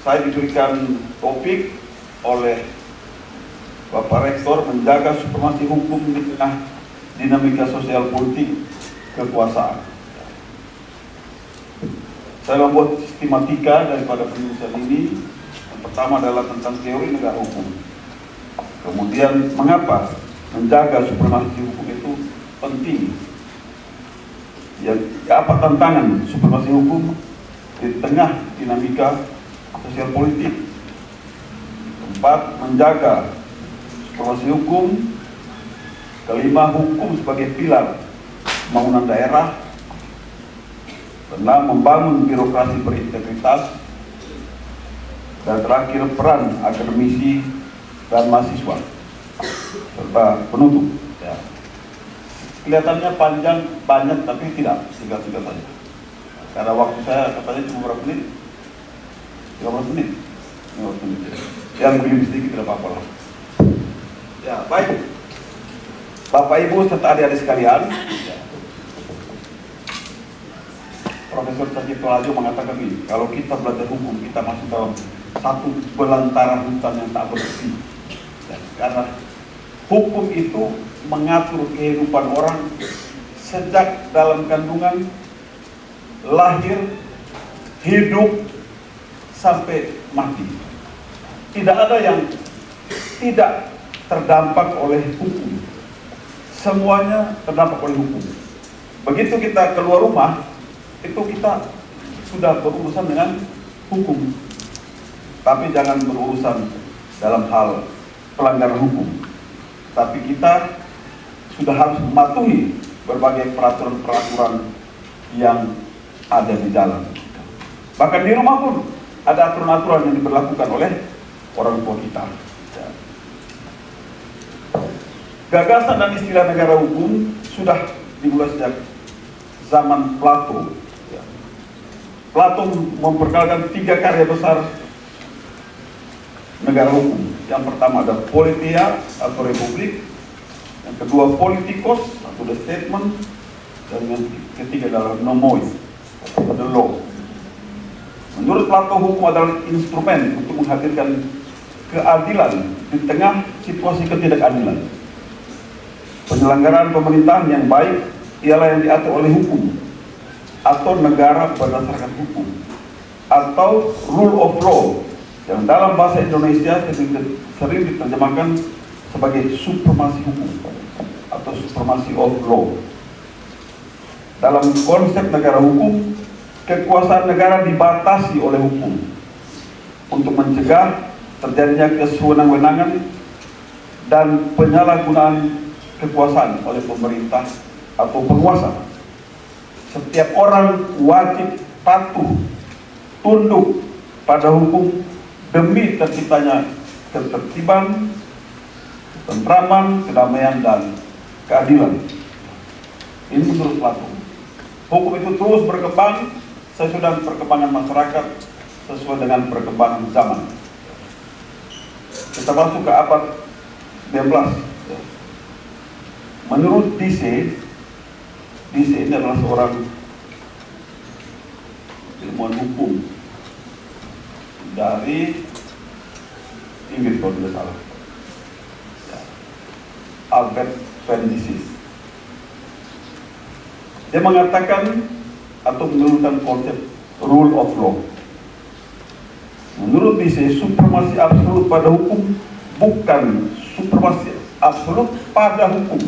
saya diberikan topik oleh Bapak Rektor menjaga supremasi hukum di tengah dinamika sosial politik kekuasaan. Saya membuat sistematika daripada penulisan ini. Yang pertama adalah tentang teori negara hukum. Kemudian mengapa menjaga supremasi hukum itu penting. Apa tantangan supremasi hukum di tengah dinamika sosial politik. Keempat, menjaga supremasi hukum. Kelima, hukum sebagai pilar pembangunan daerah. Keenam, membangun birokrasi berintegritas. Dan terakhir, peran akademisi dan mahasiswa serta penutup. Ya. Kelihatannya panjang, banyak, tapi tidak, singkat-singkat saja. Karena waktu saya katanya cuma berapa menit? 15 menit. 15 menit. Yang lebih sedikit tidak apa-apa lah. Ya, baik. Bapak Ibu serta adik-adik sekalian, ya. Profesor Sajib Tolajo mengatakan ini, kalau kita belajar hukum, kita masuk dalam satu belantara hutan yang tak bersih. Ya, karena hukum itu mengatur kehidupan orang sejak dalam kandungan, lahir, hidup, sampai mati. Tidak ada yang tidak terdampak oleh hukum. Semuanya terdampak oleh hukum. Begitu kita keluar rumah, itu kita sudah berurusan dengan hukum. Tapi jangan berurusan dalam hal pelanggaran hukum. Tapi kita sudah harus mematuhi berbagai peraturan-peraturan yang ada di jalan. Bahkan di rumah pun ada aturan-aturan yang diberlakukan oleh orang tua kita. Gagasan dan istilah negara hukum sudah dimulai sejak zaman Plato. Plato memperkenalkan 3 karya besar negara hukum. Yang pertama ada Politeia atau Republik, yang kedua Politikos atau the statement, dan yang ketiga adalah Nomoi atau the law. Menurut Plato, hukum adalah instrumen untuk menghadirkan keadilan di tengah situasi ketidakadilan. Penyelenggaraan pemerintahan yang baik ialah yang diatur oleh hukum atau negara berdasarkan hukum atau rule of law, yang dalam bahasa Indonesia sering diterjemahkan sebagai supremasi hukum atau supremasi of law. Dalam konsep negara hukum, kekuasaan negara dibatasi oleh hukum untuk mencegah terjadinya kesewenang-wenangan dan penyalahgunaan kekuasaan oleh pemerintah atau penguasa. Setiap orang wajib patuh, tunduk pada hukum demi terciptanya ketertiban, ketentraman, kedamaian, dan keadilan. Ini menurut Plato. Hukum itu terus berkembang sesuai dengan perkembangan masyarakat, sesuai dengan perkembangan zaman. Kita masuk ke abad 19. Menurut Dicey ini adalah seorang ilmuwan hukum dari Inggris kalau tidak salah, Albert Vendisis. Dia mengatakan atau menurunkan konsep rule of law. Menurut Dicey, supremasi absolut pada hukum bukan supremasi absolut pada hukum,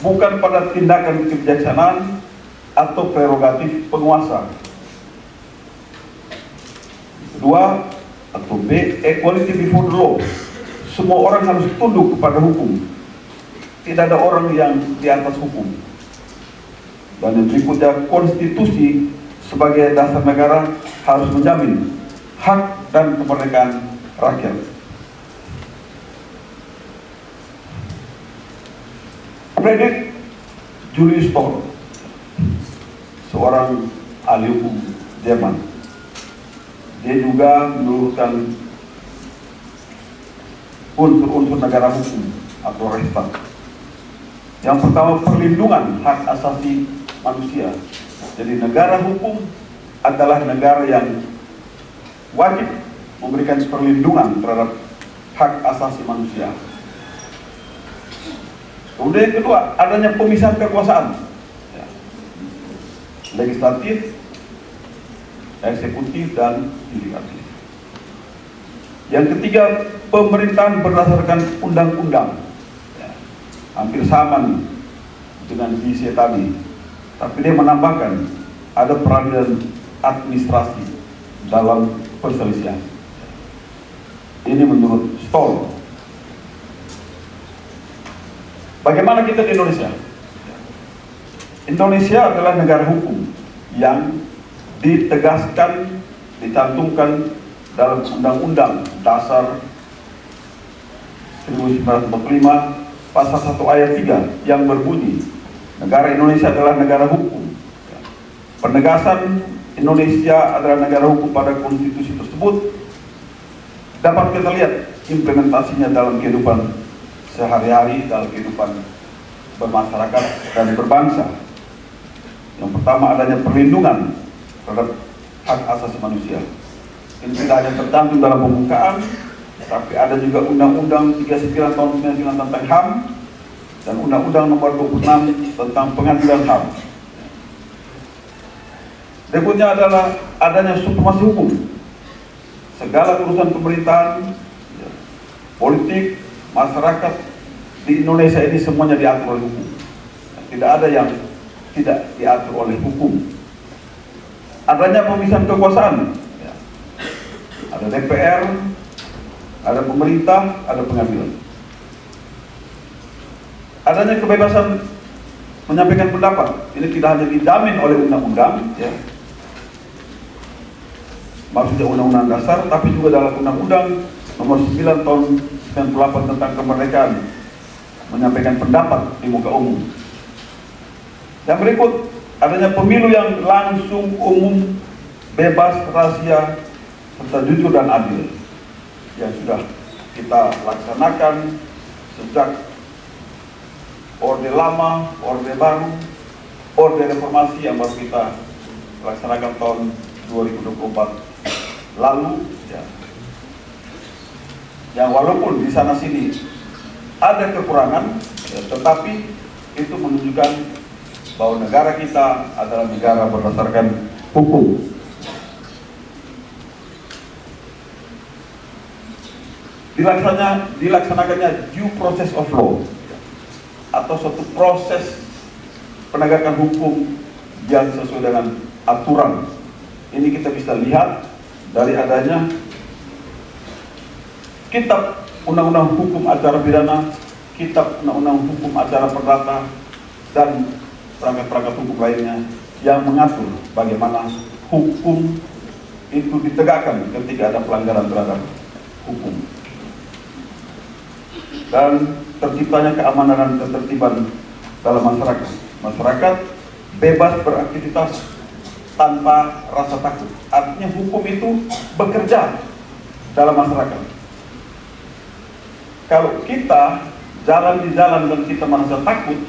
bukan pada tindakan kebijaksanaan atau prerogatif penguasa. Kedua, atau B, equality before the law. Semua orang harus tunduk kepada hukum. Tidak ada orang yang di atas hukum. Dan yang berikutnya, konstitusi sebagai dasar negara harus menjamin hak dan kemerdekaan rakyat. Friedrich Julius Stoll, seorang ahli hukum Jerman, dia juga menurunkan unsur-unsur negara hukum atau Rechtsstaat. Yang pertama, perlindungan hak asasi manusia. Jadi negara hukum adalah negara yang wajib memberikan perlindungan terhadap hak asasi manusia. Kemudian yang kedua, adanya pemisahan kekuasaan, ya. Legislatif, eksekutif, dan yudikatif. Yang ketiga, pemerintahan berdasarkan undang-undang, ya. Hampir sama nih dengan visi tadi, tapi dia menambahkan ada peradilan administrasi dalam perselisihan. Ini menurut Stoll. Bagaimana kita di Indonesia? Indonesia adalah negara hukum yang ditegaskan, dicantumkan dalam Undang-Undang Dasar 1945 pasal 1 ayat 3 yang berbunyi, negara Indonesia adalah negara hukum. Penegasan Indonesia adalah negara hukum pada konstitusi tersebut dapat kita lihat implementasinya dalam kehidupan sehari-hari, dalam kehidupan bermasyarakat dan berbangsa. Yang pertama, adanya perlindungan terhadap hak asasi manusia. Ini tidak hanya tercantum dalam pembukaan, tapi ada juga Undang-Undang 39 tahun 99 tentang HAM dan Undang-Undang nomor 26 tentang pengadilan HAM. Berikutnya adalah adanya supremasi hukum. Segala urusan pemerintahan, politik, masyarakat di Indonesia ini semuanya diatur oleh hukum. Tidak ada yang tidak diatur oleh hukum. Adanya pemisahan kekuasaan, ya. Ada DPR, ada pemerintah, ada pengadilan. Adanya kebebasan menyampaikan pendapat. Ini tidak hanya dijamin oleh undang-undang, ya. Maksudnya undang-undang dasar, tapi juga dalam undang-undang nomor 9 tahun 98 tentang kemerdekaan menyampaikan pendapat di muka umum. Yang berikut, adanya pemilu yang langsung, umum, bebas, rahasia, serta jujur dan adil yang sudah kita laksanakan sejak Orde Lama, Orde Baru, Orde Reformasi yang baru kita laksanakan tahun 2024 lalu, ya. Yang walaupun di sana sini ada kekurangan, ya, tetapi itu menunjukkan bahwa negara kita adalah negara berdasarkan hukum. Dilaksanakannya due process of law, atau suatu proses penegakan hukum yang sesuai dengan aturan. Ini kita bisa lihat dari adanya Kitab Undang-Undang Hukum Acara Pidana, Kitab Undang-Undang Hukum Acara Perdata, dan perangkat-perangkat hukum lainnya yang mengatur bagaimana hukum itu ditegakkan ketika ada pelanggaran terhadap hukum. Dan terciptanya keamanan dan ketertiban dalam masyarakat. Masyarakat bebas beraktivitas tanpa rasa takut. Artinya hukum itu bekerja dalam masyarakat. Kalau kita jalan di jalan dan kita merasa takut,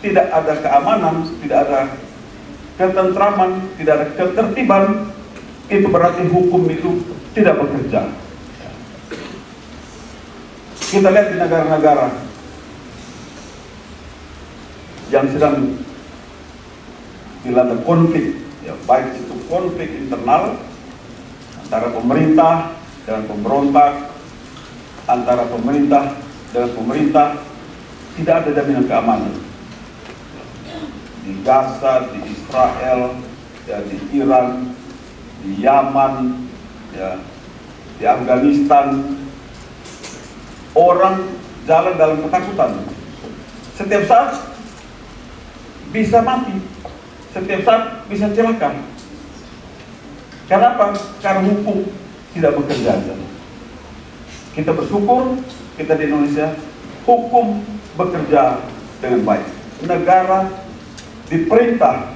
tidak ada keamanan, tidak ada ketentraman, tidak ada ketertiban, itu berarti hukum itu tidak bekerja. Kita lihat di negara-negara yang sedang dilanda konflik, ya, baik itu konflik internal antara pemerintah dan pemberontak, antara pemerintah dengan pemerintah, tidak ada jaminan keamanan. Di Gaza, di Israel, ya, di Iran, di Yaman, ya, di Afghanistan, orang jalan dalam ketakutan. Setiap saat bisa mati, setiap saat bisa celaka. Kenapa? Karena hukum tidak bekerja. Kita bersyukur kita di Indonesia hukum bekerja dengan baik. Negara diperintah,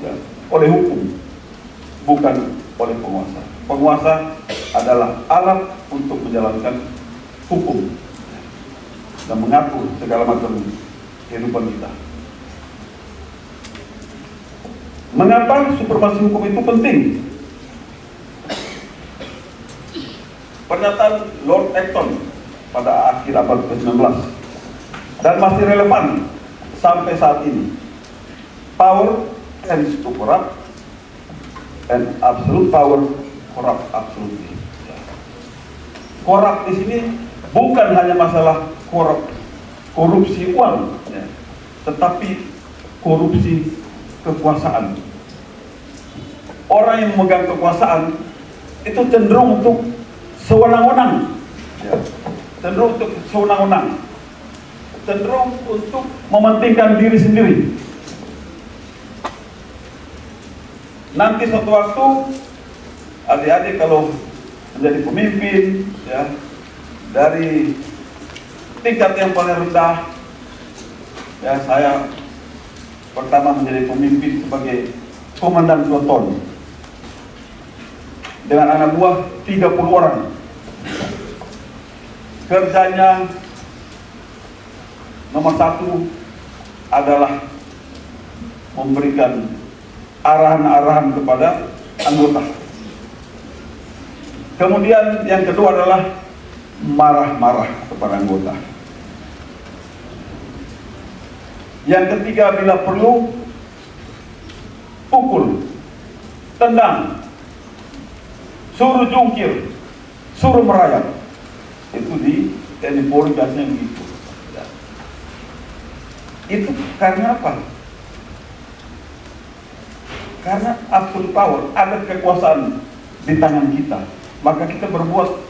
ya, oleh hukum, bukan oleh penguasa. Penguasa adalah alat untuk menjalankan hukum dan mengatur segala macam kehidupan kita. Mengapa supremasi hukum itu penting? pernyataan Lord Acton pada akhir abad ke-19 dan masih relevan sampai saat ini. Power tends to corrupt and absolute power corrupt absolutely. Korup di sini bukan hanya masalah korupsi uang, ya, tetapi korupsi kekuasaan. Orang yang memegang kekuasaan itu cenderung untuk sewenang-wenang, ya, cenderung untuk sewenang-wenang, cenderung untuk mementingkan diri sendiri. Nanti suatu waktu adik-adik kalau menjadi pemimpin, ya, dari tingkat yang paling rendah, ya, saya pertama menjadi pemimpin sebagai komandan peloton dengan anak buah 30 orang. Kerjanya nomor satu adalah memberikan arahan-arahan kepada anggota. Kemudian yang kedua adalah marah-marah kepada anggota. Yang ketiga, bila perlu, pukul, tendang, suruh jungkir, suruh merayap. Itu di TNI Polri biasanya begitu. Itu karena apa? Karena absolute power, ada kekuasaan di tangan kita, maka kita berbuat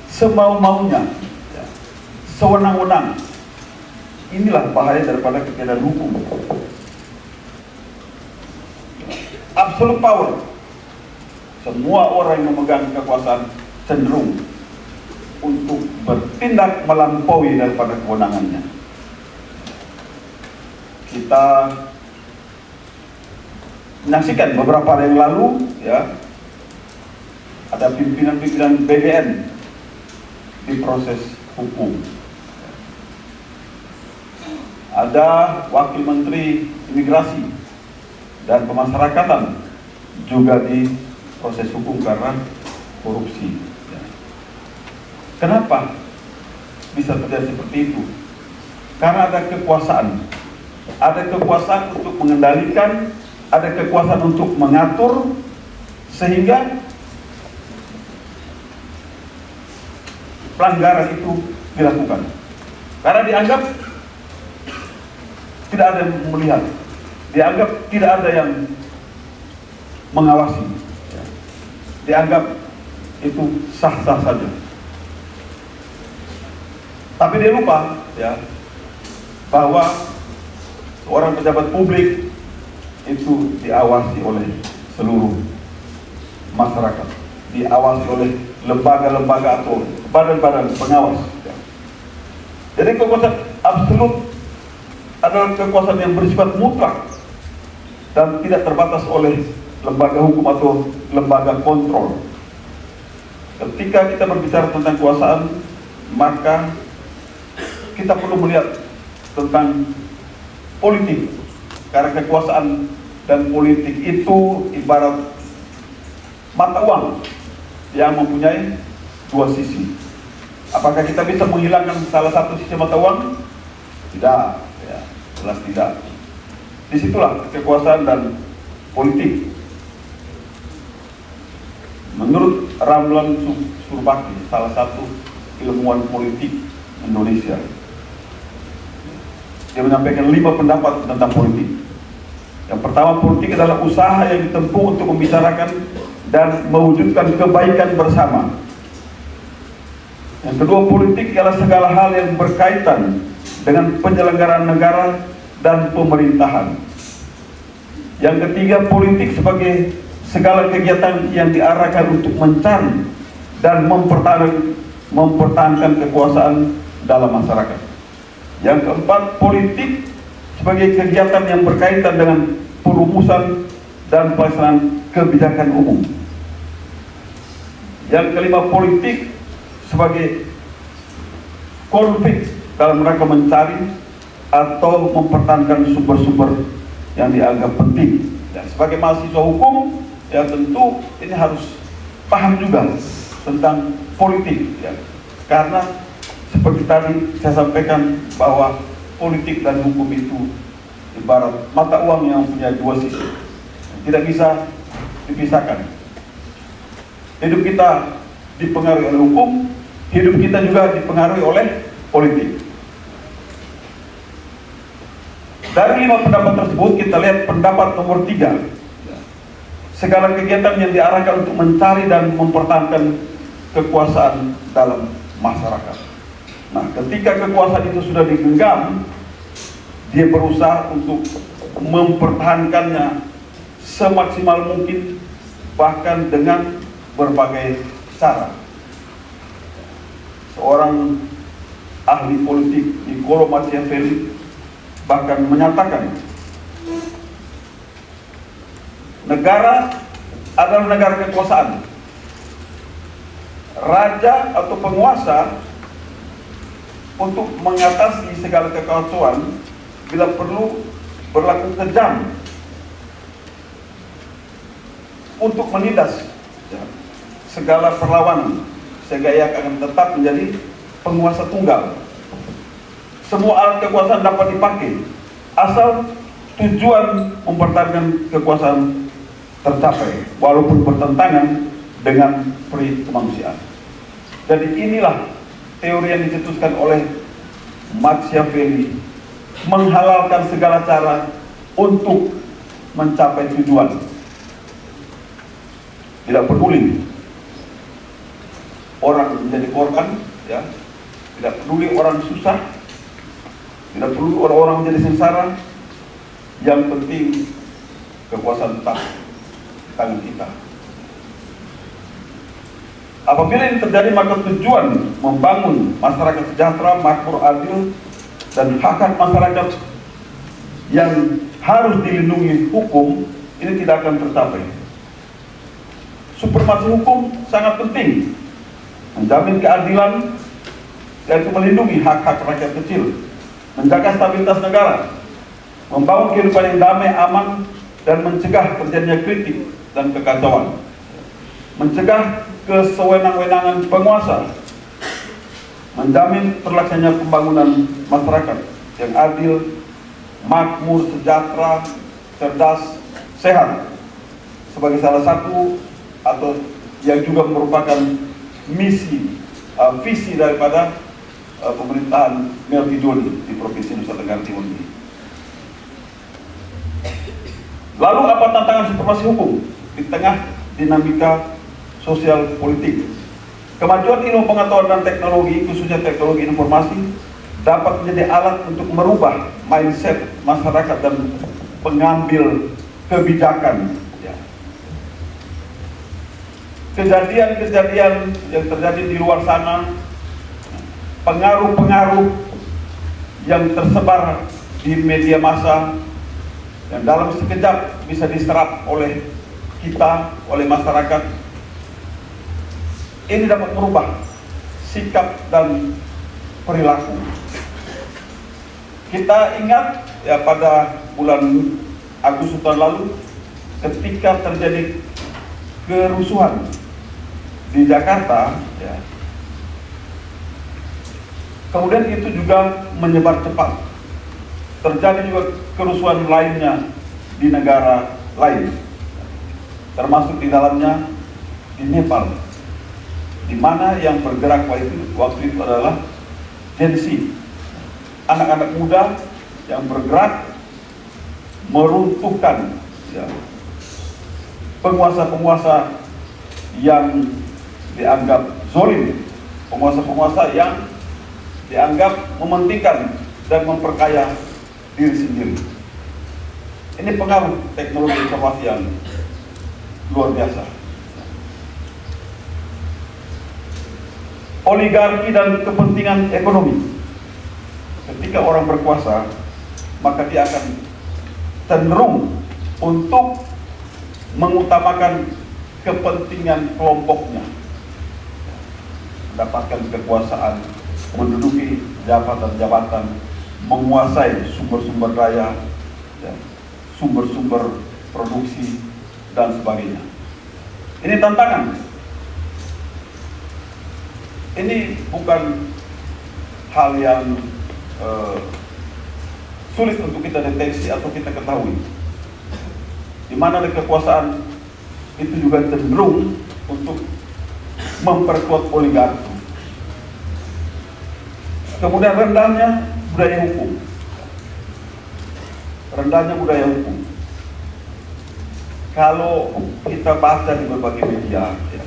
semau-maunya, ya, sewenang-wenang. Inilah bahaya daripada ketiadaan hukum. Absolute power, semua orang yang memegang kekuasaan cenderung untuk bertindak melampaui daripada kewenangannya. Kita menyaksikan beberapa hari yang lalu, ya, ada pimpinan-pimpinan BBN di proses hukum. Ada wakil menteri imigrasi dan pemasyarakatan juga di proses hukum karena korupsi. Kenapa bisa terjadi seperti itu? Karena ada kekuasaan untuk mengendalikan, ada kekuasaan untuk mengatur, sehingga pelanggaran itu dilakukan. Karena dianggap tidak ada yang melihat, dianggap tidak ada yang mengawasi, dianggap itu sah-sah saja. Tapi dia lupa, ya, bahwa seorang pejabat publik itu diawasi oleh seluruh masyarakat, diawasi oleh lembaga-lembaga atau badan-badan pengawas. Jadi kekuasaan absolut adalah kekuasaan yang bersifat mutlak dan tidak terbatas oleh lembaga hukum atau lembaga kontrol. Ketika kita berbicara tentang kekuasaan, maka kita perlu melihat tentang politik, karena kekuasaan dan politik itu ibarat mata uang yang mempunyai dua sisi. Apakah kita bisa menghilangkan salah satu sisi mata uang? Tidak, ya, jelas tidak. Disitulah kekuasaan dan politik. Menurut Ramlan Surbakti, salah satu ilmuwan politik Indonesia, dia menyampaikan 5 pendapat tentang politik. Yang pertama, politik adalah usaha yang ditempuh untuk membicarakan dan mewujudkan kebaikan bersama. Yang kedua, politik adalah segala hal yang berkaitan dengan penyelenggaraan negara dan pemerintahan. Yang ketiga, politik sebagai segala kegiatan yang diarahkan untuk mencari dan mempertahankan kekuasaan dalam masyarakat. Yang keempat, politik sebagai kegiatan yang berkaitan dengan perumusan dan pelaksanaan kebijakan umum. Yang kelima, politik sebagai konflik dalam rangka mencari atau mempertahankan sumber-sumber yang dianggap penting. Dan sebagai mahasiswa hukum, ya tentu ini harus paham juga tentang politik, ya. Karena seperti tadi saya sampaikan bahwa politik dan hukum itu ibarat mata uang yang punya dua sisi, tidak bisa dipisahkan. Hidup kita dipengaruhi oleh hukum, hidup kita juga dipengaruhi oleh politik. Dari 5 pendapat tersebut kita lihat pendapat nomor 3. Segala kegiatan yang diarahkan untuk mencari dan mempertahankan kekuasaan dalam masyarakat. Nah, ketika kekuasaan itu sudah digenggam, dia berusaha untuk mempertahankannya semaksimal mungkin, bahkan dengan berbagai cara. Seorang ahli politik, Niccolo Machiavelli, bahkan menyatakan negara adalah negara kekuasaan. Raja atau penguasa untuk mengatasi segala kekacauan bila perlu berlaku kejam untuk menindas segala perlawanan, sehingga ia akan tetap menjadi penguasa tunggal. Semua alat kekuasaan dapat dipakai asal tujuan mempertahankan kekuasaan tercapai, walaupun bertentangan dengan peri kemanusiaan. Jadi inilah teori yang dicetuskan oleh Machiavelli, menghalalkan segala cara untuk mencapai tujuan. Tidak peduli orang menjadi korban, ya. Tidak peduli orang susah, tidak perlu orang-orang menjadi sengsara. Yang penting kekuasaan tetap di tangan kita. Apabila ini terjadi, maka tujuan membangun masyarakat sejahtera, makmur, adil, dan hak-hak masyarakat yang harus dilindungi hukum ini tidak akan tercapai. Supremasi hukum sangat penting, menjamin keadilan, yaitu melindungi hak-hak rakyat kecil, menjaga stabilitas negara, membangun kehidupan yang damai, aman, dan mencegah terjadinya kritik dan kekacauan, mencegah kesewenang-wenangan penguasa, menjamin terlaksananya pembangunan masyarakat yang adil, makmur, sejahtera, cerdas, sehat, sebagai salah satu atau yang juga merupakan visi daripada pemerintahan Melki Joni di Provinsi Nusa Tenggara Timur ini. Lalu apa tantangan supremasi hukum di tengah dinamika sosial politik? Kemajuan ilmu pengetahuan dan teknologi, khususnya teknologi informasi, dapat menjadi alat untuk merubah mindset masyarakat dan pengambil kebijakan. Kejadian-kejadian yang terjadi di luar sana, pengaruh-pengaruh yang tersebar di media massa, yang dalam sekejap bisa diserap oleh kita, oleh masyarakat, ini dapat merubah sikap dan perilaku. Kita ingat ya, pada bulan Agustus tahun lalu ketika terjadi kerusuhan di Jakarta, ya, kemudian itu juga menyebar cepat. Terjadi juga kerusuhan lainnya di negara lain, termasuk di dalamnya di Nepal, di mana yang bergerak waktu itu adalah Gen Z, anak-anak muda yang bergerak meruntuhkan ya, penguasa-penguasa yang dianggap zolim, penguasa-penguasa yang dianggap mementingkan dan memperkaya diri sendiri. Ini pengaruh teknologi informasi yang luar biasa. Oligarki dan kepentingan ekonomi. Ketika orang berkuasa, maka dia akan cenderung untuk mengutamakan kepentingan kelompoknya, mendapatkan kekuasaan, menduduki jabatan-jabatan, menguasai sumber-sumber daya, sumber-sumber produksi, dan sebagainya. Ini tantangan. Ini bukan hal yang sulit untuk kita deteksi atau kita ketahui. Di mana kekuasaan itu juga cenderung untuk memperkuat oligarki. Kemudian rendahnya budaya hukum. Rendahnya budaya hukum. Kalau kita baca di berbagai media, ya,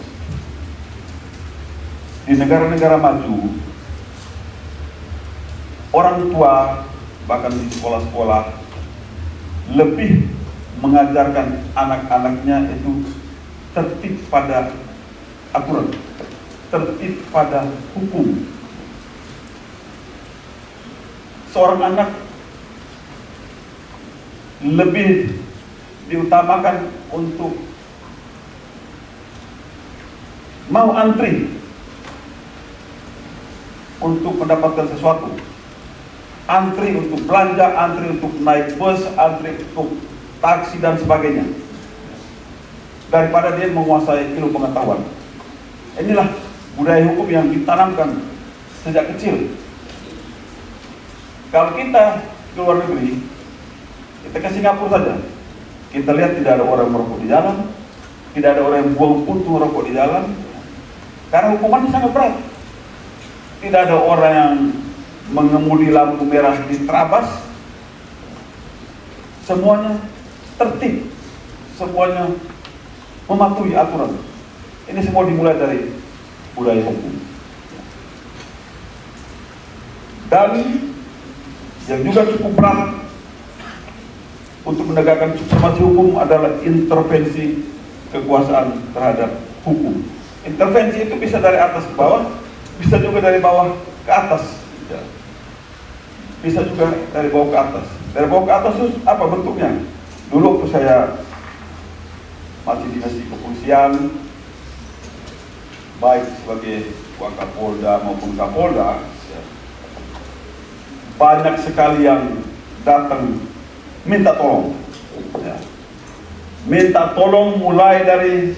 di negara-negara maju, orang tua bahkan di sekolah-sekolah lebih mengajarkan anak-anaknya itu tertib pada aturan, tertib pada hukum. Seorang anak lebih diutamakan untuk mau antri untuk mendapatkan sesuatu, antri untuk belanja, antri untuk naik bus, antri untuk taksi dan sebagainya, daripada dia menguasai ilmu pengetahuan. Inilah budaya hukum yang ditanamkan sejak kecil. Kalau kita ke luar negeri, kita ke Singapura saja, kita lihat tidak ada orang merokok di jalan, tidak ada orang yang buang puntung rokok di jalan, karena hukumannya sangat berat. Tidak ada orang yang mengemudi lampu merah di terabas. Semuanya tertib, semuanya mematuhi aturan. Ini semua dimulai dari budaya hukum. Dan yang juga cukup berat untuk menegakkan supremasi hukum adalah intervensi kekuasaan terhadap hukum. Intervensi itu bisa dari atas ke bawah, bisa juga dari bawah ke atas, ya. Bisa juga dari bawah ke atas. Dari bawah ke atas itu apa bentuknya? Dulu waktu saya masih dinasti kepolisian, baik sebagai Wakapolda maupun Kapolda, ya, banyak sekali yang datang minta tolong, ya. Minta tolong mulai dari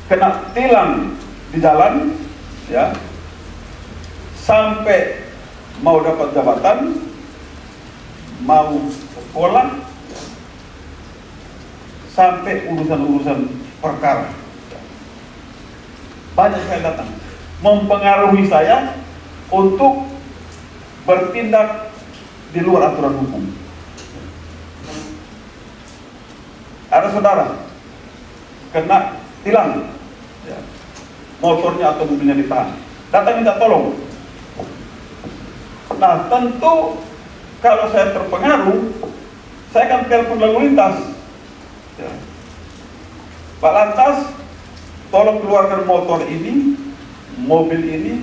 kena tilang di jalan, ya, sampai mau dapat jabatan, mau sekolah, sampai urusan-urusan perkara. Banyak saya datang mempengaruhi saya untuk bertindak di luar aturan hukum. Ada saudara kena tilang, ya, motornya atau mobilnya ditahan, datang minta tolong. Nah, tentu kalau saya terpengaruh, saya akan telepon lalu lintas, ya. Pak Lantas, tolong keluarkan motor ini, mobil ini,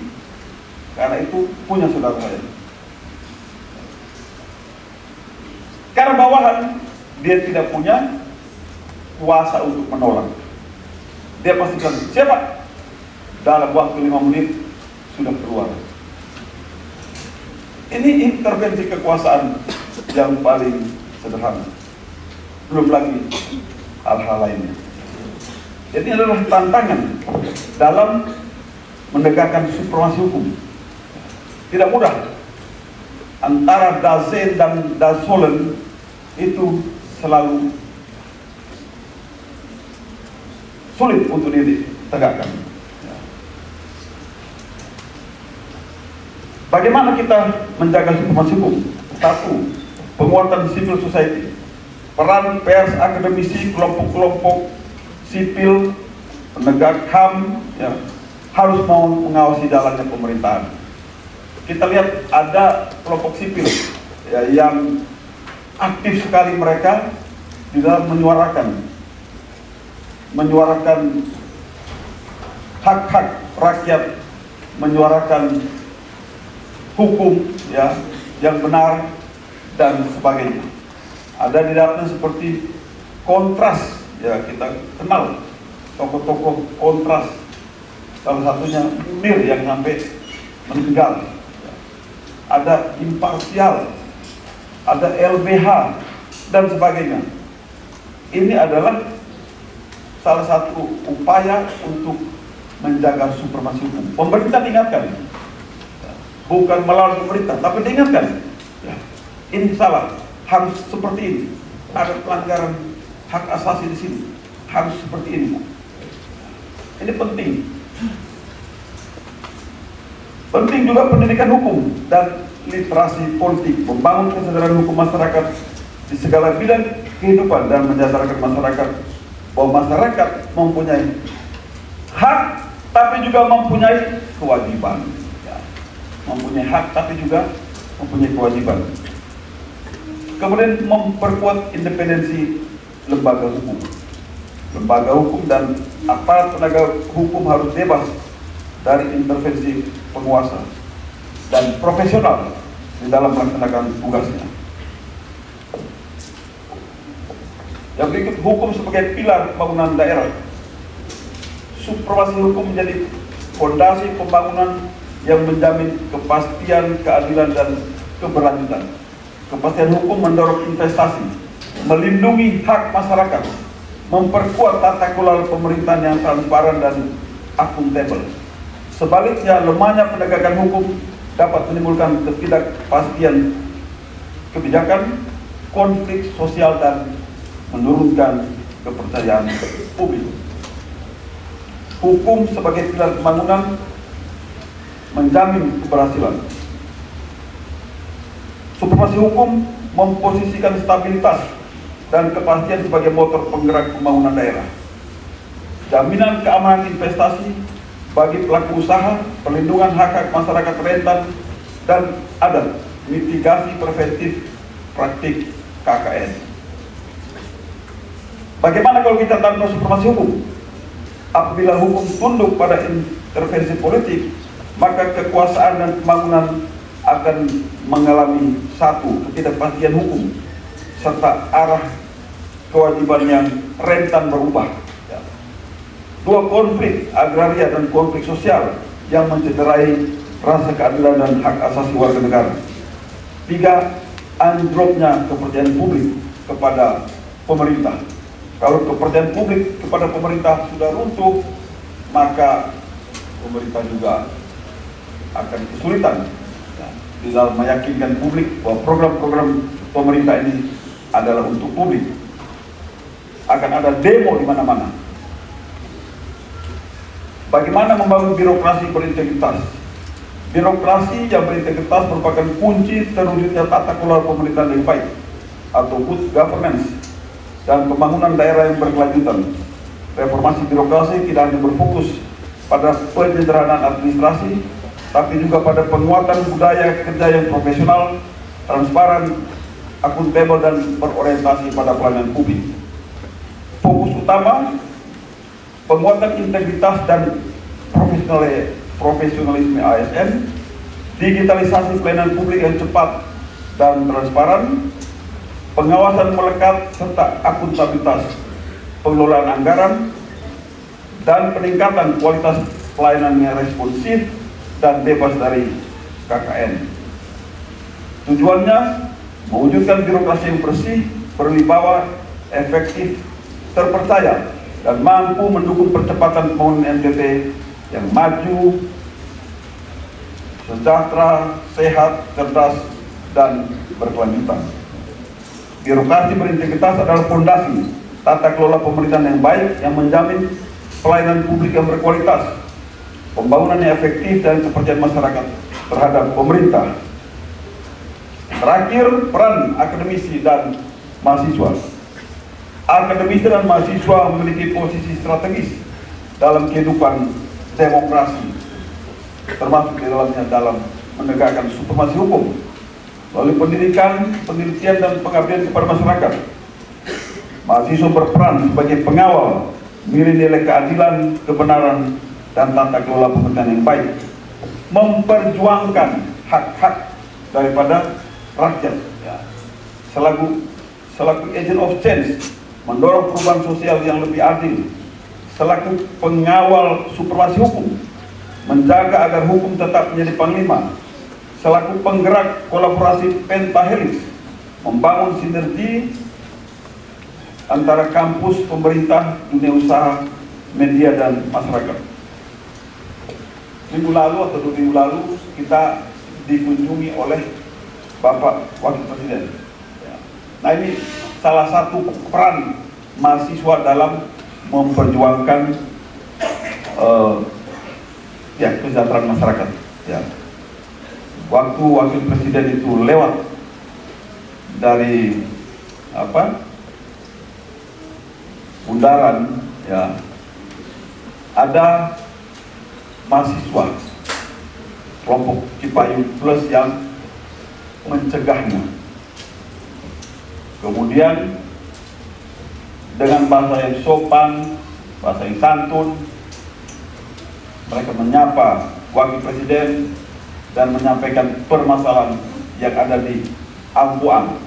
karena itu punya saudara saya. Karena bawahan dia tidak punya kuasa untuk menolak. Dia pasti bilang, siapa? Dalam waktu 5 menit sudah keluar. Ini intervensi kekuasaan yang paling sederhana. Belum lagi hal-hal lainnya. Jadi adalah tantangan dalam menegakkan supremasi hukum. Tidak mudah. Antara Dasein dan Dasolen itu selalu sulit untuk ditegakkan. Bagaimana kita menjaga supremasi hukum? Satu, penguatan civil society, peran pers, akademisi, kelompok-kelompok sipil, penegak HAM, ya, harus mau mengawasi jalannya pemerintahan. Kita lihat ada kelompok sipil, ya, yang aktif sekali mereka di dalam menyuarakan hak-hak rakyat, menyuarakan hukum, ya, yang benar dan sebagainya. Ada di dalamnya seperti Kontras, ya, kita kenal tokoh-tokoh Kontras, salah satunya Munir yang sampai meninggal. Ada Imparsial, ada LBH dan sebagainya. Ini adalah salah satu upaya untuk menjaga supremasi hukum. Pemerintah diingatkan, bukan melawan pemerintah, tapi diingatkan, ya, ini salah, harus seperti ini. Ada pelanggaran hak asasi di sini, harus seperti ini. Ini penting. Penting juga pendidikan hukum dan literasi politik, membangun kesadaran hukum masyarakat di segala bidang kehidupan dan menyadarkan masyarakat bahwa masyarakat mempunyai hak tapi juga mempunyai kewajiban. Ya. Mempunyai hak tapi juga mempunyai kewajiban. Kemudian memperkuat independensi lembaga hukum. Lembaga hukum dan aparat penegak hukum harus bebas dari intervensi penguasa dan profesional di dalam melaksanakan tugasnya. Yang berikut, hukum sebagai pilar pembangunan daerah. Supremasi hukum menjadi fondasi pembangunan yang menjamin kepastian, keadilan, dan keberlanjutan. Kepastian hukum mendorong investasi, melindungi hak masyarakat, memperkuat tata kelola pemerintahan yang transparan dan akuntabel. Sebaliknya, lemahnya penegakan hukum dapat menimbulkan ketidakpastian kebijakan, konflik sosial, dan menurunkan kepercayaan publik. Hukum sebagai pilar pembangunan menjamin keberhasilan. Supremasi hukum memposisikan stabilitas dan kepastian sebagai motor penggerak pembangunan daerah. Jaminan keamanan investasi bagi pelaku usaha, perlindungan hak-hak masyarakat rentan, dan ada mitigasi preventif praktik KKN. Bagaimana kalau kita tanpa supremasi hukum? Apabila hukum tunduk pada intervensi politik, maka kekuasaan dan pembangunan akan mengalami satu, ketidakpastian hukum, serta arah kewajiban yang rentan berubah. Dua, konflik agraria dan konflik sosial yang mencederai rasa keadilan dan hak asasi warga negara. Tiga, anjloknya kepercayaan publik kepada pemerintah. Kalau kepercayaan publik kepada pemerintah sudah runtuh, maka pemerintah juga akan kesulitan di dalam meyakinkan publik bahwa program-program pemerintah ini adalah untuk publik. Akan ada demo di mana-mana. Bagaimana membangun birokrasi berintegritas? Birokrasi yang berintegritas merupakan kunci terwujudnya tata kelola pemerintahan yang baik atau good governance dan pembangunan daerah yang berkelanjutan. Reformasi birokrasi tidak hanya berfokus pada penyederhanaan administrasi, tapi juga pada penguatan budaya kerja yang profesional, transparan, akuntabel, dan berorientasi pada pelayanan publik. Fokus utama penguatan integritas dan profesionalisme ASN, digitalisasi pelayanan publik yang cepat dan transparan, pengawasan melekat serta akuntabilitas pengelolaan anggaran, dan peningkatan kualitas pelayanan yang responsif dan bebas dari KKN. Tujuannya mewujudkan birokrasi yang bersih, berwibawa, efektif, terpercaya, dan mampu mendukung percepatan pembangunan NTT yang maju, sejahtera, sehat, cerdas, dan berkelanjutan. Birokrasi berintegritas adalah fondasi tata kelola pemerintahan yang baik yang menjamin pelayanan publik yang berkualitas, pembangunan yang efektif, dan kepercayaan masyarakat terhadap pemerintah. Terakhir, peran akademisi dan mahasiswa. Akademisi dan mahasiswa memiliki posisi strategis dalam kehidupan demokrasi, termasuk di dalamnya dalam menegakkan supremasi hukum melalui pendidikan, penelitian, dan pengabdian kepada masyarakat. Mahasiswa berperan sebagai pengawal nilai-nilai keadilan, kebenaran, dan tata kelola pemerintahan yang baik, memperjuangkan hak-hak daripada rakyat, selaku agent of change, mendorong perubahan sosial yang lebih adil, selaku pengawal supremasi hukum, menjaga agar hukum tetap menjadi panglima, selaku penggerak kolaborasi pentahelix, membangun sinergi antara kampus, pemerintah, dunia usaha, media, dan masyarakat. minggu lalu atau 2 minggu lalu kita dikunjungi oleh Bapak Wakil Presiden. Nah, ini salah satu peran mahasiswa dalam memperjuangkan kesejahteraan masyarakat. Ya. Waktu Wakil Presiden itu lewat dari bundaran, ya, ada mahasiswa kelompok Cipayung Plus yang mencegahnya. Kemudian dengan bahasa yang sopan, bahasa yang santun, mereka menyapa Wakil Presiden dan menyampaikan permasalahan yang ada di Ampuang.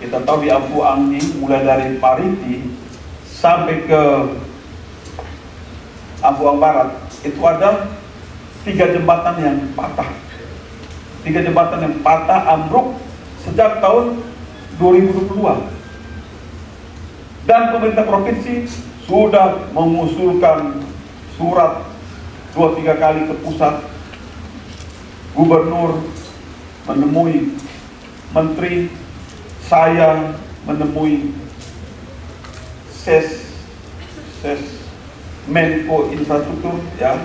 Kita tahu di Ampuang ini mulai dari Pariti sampai ke Ampuang Barat itu ada 3 jembatan yang patah. 3 jembatan yang patah, ambruk sejak tahun 2022. Dan pemerintah provinsi sudah mengusulkan surat 2-3 kali ke pusat. Gubernur menemui menteri, saya menemui ses Menko Infrastruktur, ya,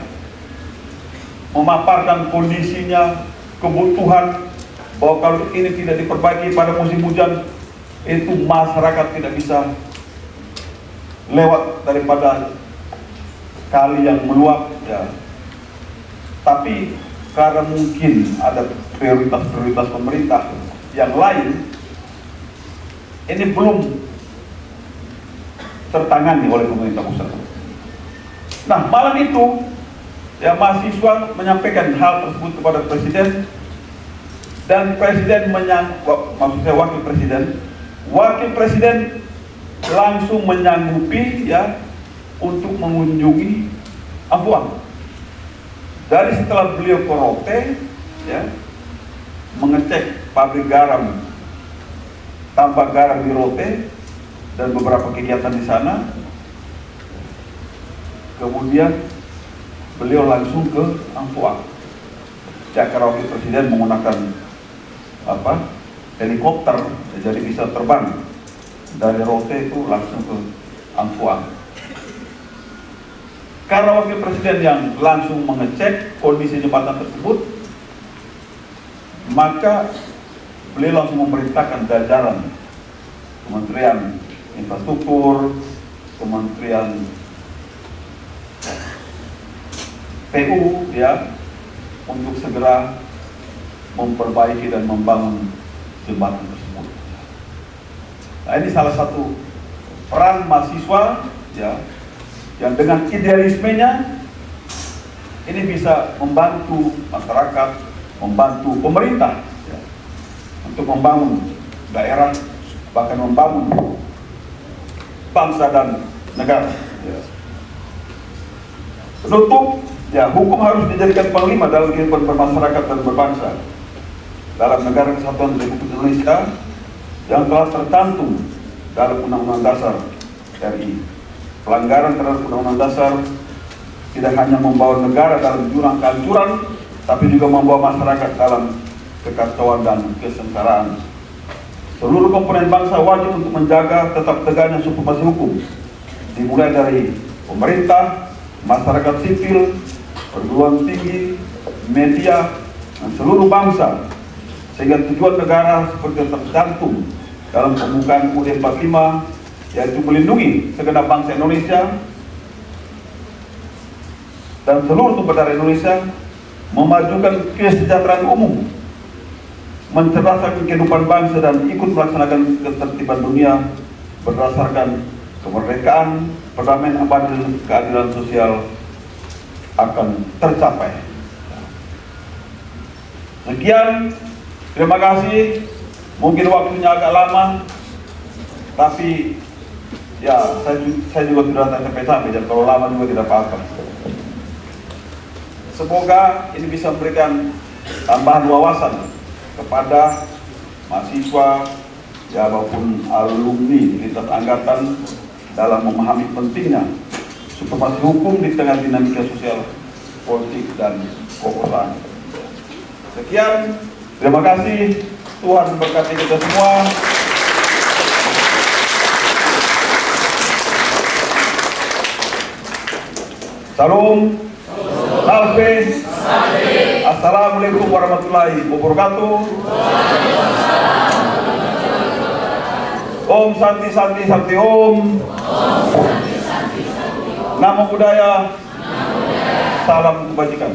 memaparkan kondisinya, kebutuhan bahwa kalau ini tidak diperbaiki pada musim hujan itu masyarakat tidak bisa lewat daripada kali yang meluap, ya. Tapi karena mungkin ada prioritas-prioritas pemerintah yang lain, ini belum tertangani oleh pemerintah pusat. Nah, malam itu ya mahasiswa menyampaikan hal tersebut kepada Presiden, dan Presiden Wakil Presiden langsung menyanggupi, ya, untuk mengunjungi Ampuang. Dari setelah beliau ke Rote, ya, mengecek pabrik garam, tambak garam di Rote dan beberapa kegiatan di sana. Kemudian beliau langsung ke Ampuang. Karena Wakil Presiden menggunakan helikopter, jadi bisa terbang dari Rote itu langsung ke Ampuang. Karena Wakil Presiden yang langsung mengecek kondisi jembatan tersebut, maka beliau langsung memerintahkan jajaran Kementerian Infrastruktur, Kementerian PU, ya, untuk segera memperbaiki dan membangun jembatan tersebut. Nah, ini salah satu peran mahasiswa, ya, yang dengan idealismenya ini bisa membantu masyarakat, membantu pemerintah, ya, untuk membangun daerah, bahkan membangun bangsa dan negara. Ya. Penutup, ya, hukum harus dijadikan panglima dalam kehidupan bermasyarakat dan berbangsa dalam negara kesatuan Republik Indonesia yang telah tercantum dalam Undang-Undang Dasar RI. Pelanggaran terhadap Undang-Undang Dasar tidak hanya membawa negara dalam jurang kehancuran, tapi juga membawa masyarakat dalam kekacauan dan kesengsaraan. Seluruh komponen bangsa wajib untuk menjaga tetap tegaknya supremasi hukum, dimulai dari pemerintah, masyarakat sipil, perguruan tinggi, media, dan seluruh bangsa, sehingga tujuan negara seperti yang tercantum dalam pembukaan UUD 45, yaitu melindungi segenap bangsa Indonesia dan seluruh tumpah darah Indonesia, memajukan kesejahteraan umum, mencerdaskan kehidupan bangsa, dan ikut melaksanakan ketertiban dunia berdasarkan kemerdekaan, perdamaian abadi, dan keadilan sosial akan tercapai. Sekian, terima kasih. Mungkin waktunya agak lama, tapi ya saya juga sudah sampai-sampai, dan kalau lama juga tidak apa-apa. Semoga ini bisa memberikan tambahan wawasan kepada mahasiswa, ya, maupun alumni lintas angkatan dalam memahami pentingnya supremasi hukum di tengah dinamika sosial, politik, dan Kokosan. Sekian, terima kasih. Tuhan berkati kita semua. Salam. Salve. Assalamualaikum warahmatullahi wabarakatuh. Om Santi Santi Santi Om. Namo Buddhaya. Salam kebajikan.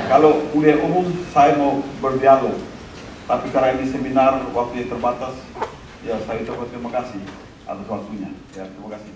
Kalau kuliah umum saya mau berdialog, tapi karena ini seminar waktu yang terbatas, ya saya ucapkan terima kasih atas waktunya. Ya, terima kasih.